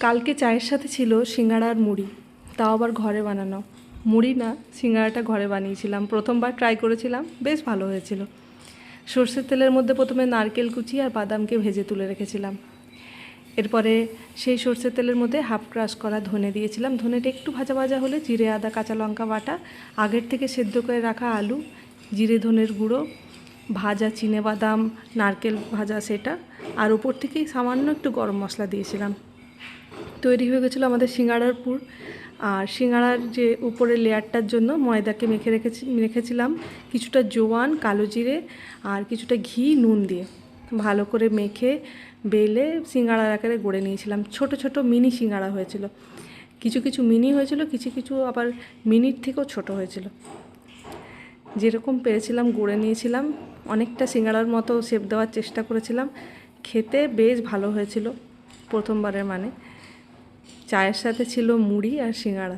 কালকে চায়ের সাথে ছিল সিঙ্গাড়া আর মুড়ি, তাও আবার ঘরে বানানো। মুড়ি না, সিঙ্গাড়াটা ঘরে বানিয়েছিলাম, প্রথমবার ট্রাই করেছিলাম, বেশ ভালো হয়েছিল। সর্ষের তেলের মধ্যে প্রথমে নারকেল কুচি আর বাদামকে ভেজে তুলে রেখেছিলাম। এরপরে সেই সর্ষের তেলের মধ্যে হাফ ক্রাশ করা ধনে দিয়েছিলাম। ধনেটা একটু ভাজা ভাজা হলে জিরে আদা কাঁচা লঙ্কা বাটা, আগের থেকে সেদ্ধ করে রাখা আলু, জিরে ধনের গুঁড়ো, ভাজা চিনেবাদাম, নারকেল ভাজা সেটা, আর উপর থেকেই সামান্য একটু গরম মশলা দিয়েছিলাম। তৈরি হয়ে গেছিলো আমাদের সিঙ্গাড়ার পুর। আর সিঙ্গাড়ার যে উপরের লেয়ারটার জন্য ময়দাকে রেখেছিলাম কিছুটা জোয়ান, কালো জিরে আর কিছুটা ঘি, নুন দিয়ে ভালো করে মেখে বেলে সিঙ্গাড়ার আকারে গড়ে নিয়েছিলাম। ছোট ছোট মিনি সিঙ্গাড়া হয়েছিল, কিছু কিছু মিনি হয়েছিল, কিছু কিছু আবার মিনির থেকেও ছোট হয়েছিল। যেরকম পেরেছিলাম গড়ে নিয়েছিলাম, অনেকটা সিঙ্গাড়ার মতো শেপ দেওয়ার চেষ্টা করেছিলাম। খেতে বেশ ভালো হয়েছিল প্রথমবারের মানে। চায়ের সাথে ছিল মুড়ি আর সিঙ্গাড়া।